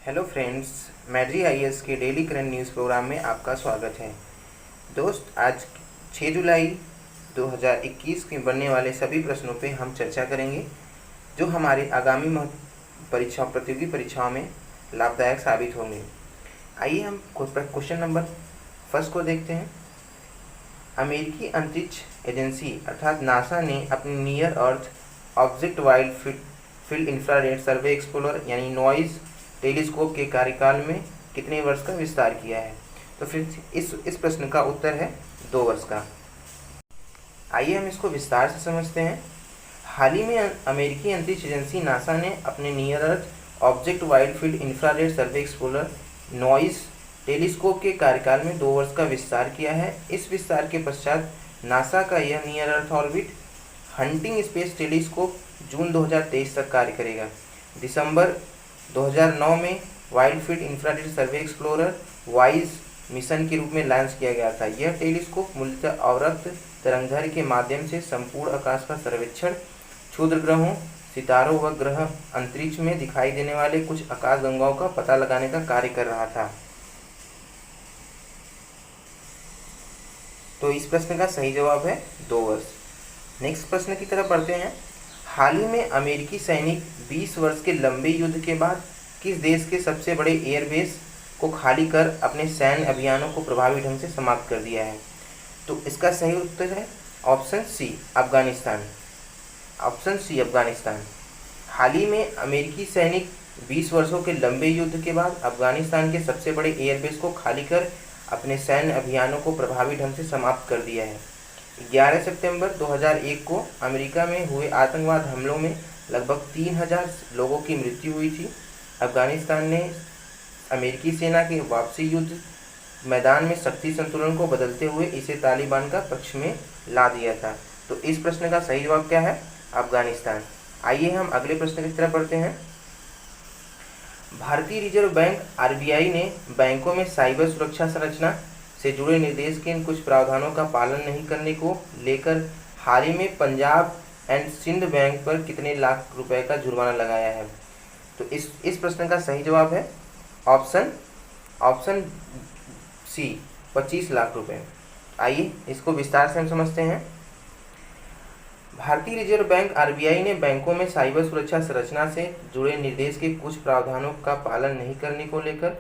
Hello friends, मैड्री IAS के daily current news programme में आपका स्वागत है। दोस्त, आज 6 जुलाई 2021 के बनने वाले सभी प्रश्नों पे हम चर्चा करेंगे जो हमारे आगामी प्रतियोगी परीक्षाओं में लाभदायक साबित होंगे। आइए हम क्वेश्चन नंबर फर्स्ट को देखते हैं। अमेरिकी अंतरिक्ष एजेंसी अर्थात नासा ने अपनी near earth object wide field infrared survey explorer यानी नॉइज़ टेलीस्कोप के कार्यकाल में कितने वर्ष का विस्तार किया है? तो फिर इस प्रश्न का उत्तर है 2 वर्ष का। आइए हम इसको विस्तार से समझते हैं। हाल ही में अमेरिकी अंतरिक्ष एजेंसी नासा ने अपने near earth object wide field infrared survey explorer नॉइज़ टेलीस्कोप के कार्यकाल में 2 वर्ष का विस्तार किया है। इस विस्तार के पश्चात नासा का यह near earth orbit hunting space telescope जून 2023 तक कार्य करेगा। दिसंबर 2009 में wide field infrared survey explorer वाइज मिशन के रूप में लॉन्च किया गया था। यह टेलीस्कोप मूलतः अवरक्त तरंगदैर्घ्य के माध्यम से संपूर्ण आकाश का सर्वेक्षण, क्षुद्र ग्रहों, सितारों व ग्रह अंतरिक्ष में दिखाई देने वाले कुछ आकाशगंगाओं का पता लगाने का कार्य कर रहा था। तो इस प्रश्न का सही जवाब है 2 वर्ष। नेक्स्ट प्रश्न की तरफ बढ़ते हैं। हाल ही में अमेरिकी सैनिक 20 वर्ष के लंबे युद्ध के बाद किस देश के सबसे बड़े एयरबेस को खाली कर अपने सैन्य अभियानों को प्रभावी ढंग से समाप्त कर दिया है? तो इसका सही उत्तर है option C, Afghanistan. Option C, Afghanistan. हाल ही में अमेरिकी सैनिक 20 वर्षों के लंबे युद्ध के बाद अफगानिस्तान के सबसे बड़े एयरबेस को खाली कर अपने सैन्य अभियानों को प्रभावी ढंग से समाप्त कर दिया है। 11 सितंबर 2001 को अमेरिका में हुए आतंकवाद हमलों में लगभग 3000 लोगों की मृत्यु हुई थी। अफगानिस्तान ने अमेरिकी सेना के वापसी युद्ध मैदान में शक्ति संतुलन को बदलते हुए इसे तालिबान का पक्ष में ला दिया था। तो इस प्रश्न का सही जवाब क्या है? अफगानिस्तान। आइए हम अगले प्रश्न की तरफ बढ़ते हैं। भारतीय रिजर्व बैंक आरबीआई ने बैंकों में साइबर सुरक्षा संरचना से जुड़े निर्देश के कुछ प्रावधानों का पालन नहीं करने को लेकर हाल ही में पंजाब एंड सिंध बैंक पर कितने लाख रुपए का जुर्माना लगाया है? तो इस प्रश्न का सही जवाब है ऑप्शन सी, 25 लाख रुपए। आइए इसको विस्तार से हम समझते हैं। भारतीय रिजर्व बैंक आरबीआई ने बैंकों में साइबर सुरक्षा संरचना से जुड़े निर्देश के कुछ प्रावधानों का पालन नहीं करने को लेकर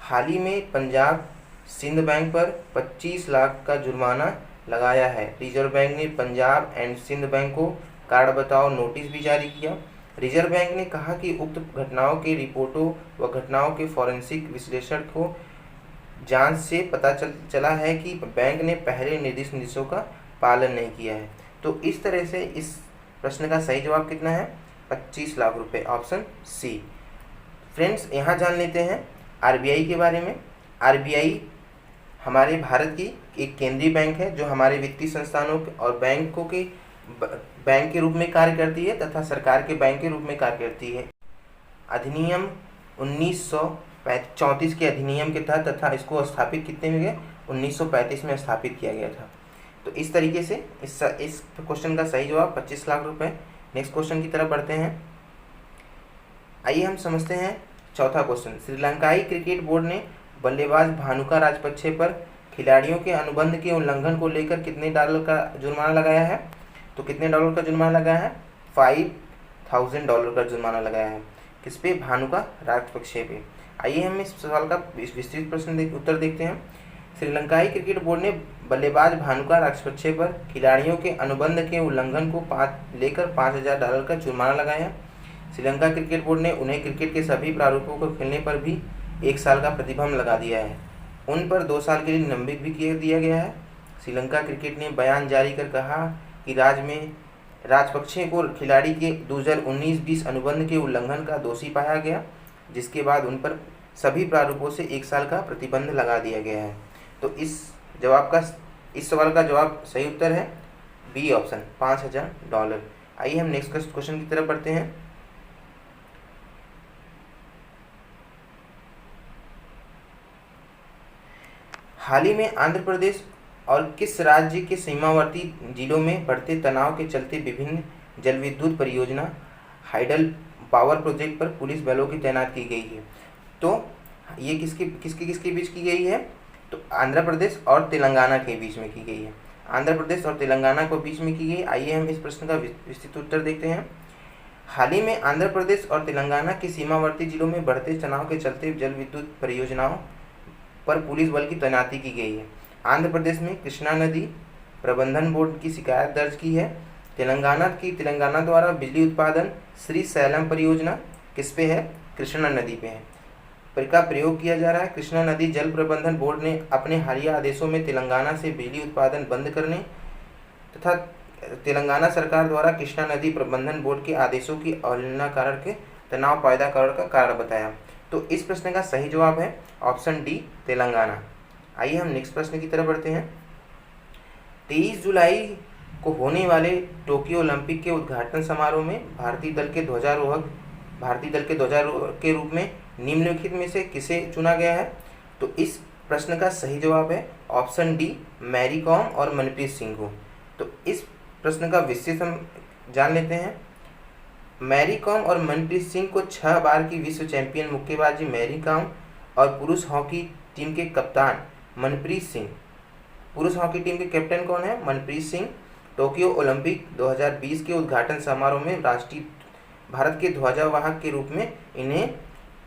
हाल ही में पंजाब सिंध बैंक पर 25 लाख का जुर्माना लगाया है। रिजर्व बैंक ने पंजाब एंड सिंध बैंक को कार्ड बताओ नोटिस भी जारी किया। रिजर्व बैंक ने कहा कि उक्त घटनाओं के रिपोर्टों व घटनाओं के फॉरेंसिक विश्लेषण को जांच से पता चला है कि बैंक ने पहले निर्देशों का पालन नहीं किया है। तो इस तरह से इस प्रश्न का सही जवाब कितना है? 25 लाख रुपए, ऑप्शन सी। फ्रेंड्स, यहाँ जान लेते हैं आरबीआई के बारे में। आरबीआई हमारे भारत की एक केंद्रीय बैंक है जो हमारे वित्तीय संस्थानों और बैंकों के बैंक के रूप में कार्य करती है तथा सरकार के बैंक के रूप में कार्य करती है। अधिनियम 1934 के अधिनियम के तहत तथा इसको स्थापित कितने में गए? 1935 में स्थापित किया गया था। तो इस तरीके से इस क्वेश्चन का सही जवाब 25 लाख रुपए। नेक्स्ट क्वेश्चन की तरफ बढ़ते हैं। आइए हम समझते हैं चौथा क्वेश्चन। श्रीलंकाई क्रिकेट बोर्ड ने बल्लेबाज भानुका राजपक्षे पर खिलाड़ियों के अनुबंध के उल्लंघन को लेकर कितने डॉलर का जुर्माना लगाया है? तो कितने डॉलर का जुर्माना लगाया है? $5000 का जुर्माना लगाया है। किस पे? भानुका राजपक्षे पे। आइए हम इस सवाल का विस्तृत प्रश्न उत्तर देखते हैं। श्रीलंकाई क्रिकेट बोर्ड ने बल्लेबाज भानुका राजपक्षे पर खिलाड़ियों के अनुबंध के उल्लंघन को लेकर $5000 का जुर्माना लगाया है। श्रीलंका क्रिकेट बोर्ड ने उन्हें क्रिकेट के सभी प्रारूपों को खेलने पर भी 1 साल का प्रतिबंध लगा दिया है। उन पर 2 साल के लिए निलंबित भी किया दिया गया है। श्रीलंका क्रिकेट ने बयान जारी कर कहा कि राजपक्षे को खिलाड़ी के 2019-20 अनुबंध के उल्लंघन का दोषी पाया गया, जिसके बाद उन पर सभी प्रारूपों से 1 साल का प्रतिबंध लगा दिया गया है। तो इस सवाल का जवाब सही उत्तर है बी ऑप्शन, $5000। आइए हम नेक्स्ट क्वेश्चन की तरफ बढ़ते हैं। हाल ही में आंध्र प्रदेश और किस राज्य के सीमावर्ती जिलों में बढ़ते तनाव के चलते विभिन्न जलविद्युत परियोजना हाइडल पावर प्रोजेक्ट पर पुलिस बलों की तैनात की गई है? तो ये किसके किसके किसके बीच की गई है? तो आंध्र प्रदेश और तेलंगाना के बीच में की गई है। आंध्र प्रदेश और तेलंगाना को बीच में की गई। आइए हम इस प्रश्न का विस्तृत उत्तर देखते हैं। हाल ही में आंध्र प्रदेश और तेलंगाना के सीमावर्ती जिलों में बढ़ते तनाव के चलते जल विद्युत परियोजनाओं पर पुलिस बल की तैनाती की गई है। आंध्र प्रदेश में कृष्णा नदी प्रबंधन बोर्ड की शिकायत दर्ज की है। तेलंगाना द्वारा बिजली उत्पादन श्री सैलम परियोजना किस पे है? कृष्णा नदी पे है, का प्रयोग किया जा रहा है। कृष्णा नदी जल प्रबंधन बोर्ड ने अपने हालिया आदेशों में तेलंगाना से बिजली उत्पादन बंद करने तथा तेलंगाना सरकार द्वारा कृष्णा नदी प्रबंधन बोर्ड के आदेशों की अवहेलना करके तनाव पैदा करने का कारण बताया। तो इस प्रश्न का सही जवाब है ऑप्शन डी, तेलंगाना। आइए हम नेक्स्ट प्रश्न की तरफ बढ़ते हैं। 23 जुलाई को होने वाले टोक्यो ओलंपिक के उद्घाटन समारोह में भारतीय दल के ध्वजारोहक के रूप में निम्नलिखित में से किसे चुना गया है? तो इस प्रश्न का सही जवाब है ऑप्शन डी, मैरी कॉम और मनप्रीत सिंह को। तो इस प्रश्न का विस्तृत हम जान लेते हैं। मैरी कॉम और मनप्रीत सिंह को 6 बार की विश्व चैंपियन मुक्केबाजी मैरी कॉम और पुरुष हॉकी टीम के कप्तान मनप्रीत सिंह, पुरुष हॉकी टीम के कैप्टन कौन है? मनप्रीत सिंह, टोक्यो ओलंपिक 2020 के उद्घाटन समारोह में भारत के ध्वजावाहक के रूप में इन्हें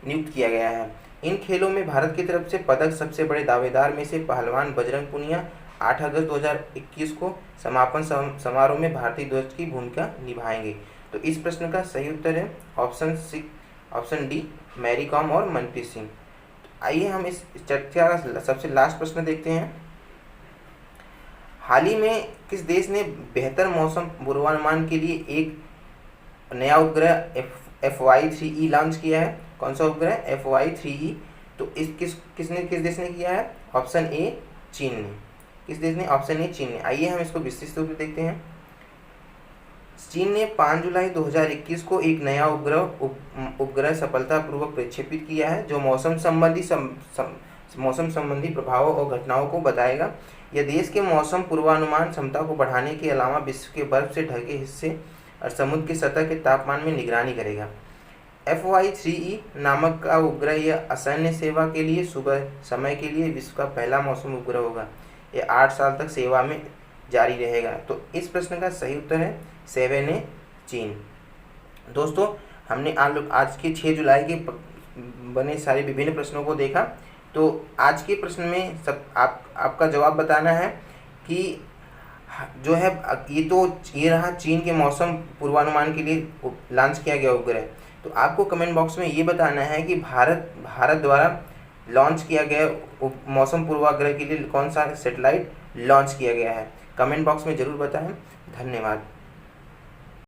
नियुक्त किया गया है। इन खेलों में भारत की तरफ से पदक सबसे बड़े दावेदार में से पहलवान बजरंग पुनिया 8 अगस्त 2021 को समापन समारोह में भारतीय ध्वज की भूमिका निभाएंगे। तो इस प्रश्न का सही उत्तर है ऑप्शन डी, मैरी कॉम और मनप्रीत सिंह। आइए हम इस चर्चा का सबसे लास्ट प्रश्न देखते हैं। हाल ही में किस देश ने बेहतर मौसम पूर्वानुमान के लिए एक नया उपग्रह FY3E लॉन्च किया है? कौन सा उपग्रह? FY3E। तो किस देश ने किया है? ऑप्शन ए, चीन ने। किस देश ने? ऑप्शन ए, चीन ने। आइए हम इसको विस्तृत रूप से देखते हैं। चीन ने 5 जुलाई 2021 को एक नया उपग्रह सफलतापूर्वक प्रक्षेपित किया है जो मौसम संबंधी प्रभावों और घटनाओं को बताएगा। यह देश के मौसम पूर्वानुमान क्षमता को बढ़ाने के अलावा विश्व के बर्फ से ढके हिस्से और समुद्र की सतह के तापमान में निगरानी करेगा। FY3E नामक का उपग्रह यह असैन्य सेवा के लिए सुबह समय के लिए विश्व का पहला मौसम उपग्रह होगा। यह 8 साल तक सेवा में जारी रहेगा। तो इस प्रश्न का सही उत्तर है 7A, चीन। दोस्तों, हमने आज के 6 जुलाई के बने सारे विभिन्न प्रश्नों को देखा। तो आज के प्रश्न में आपका जवाब बताना है कि जो है ये रहा चीन के मौसम पूर्वानुमान के लिए लॉन्च किया गया उपग्रह। तो आपको कमेंट बॉक्स में ये बताना है कि भारत द्वारा लॉन्च किया गया मौसम पूर्वाग्रह के लिए कौन सा सैटेलाइट लॉन्च किया गया है। कमेंट बॉक्स में ज़रूर बताएं। धन्यवाद।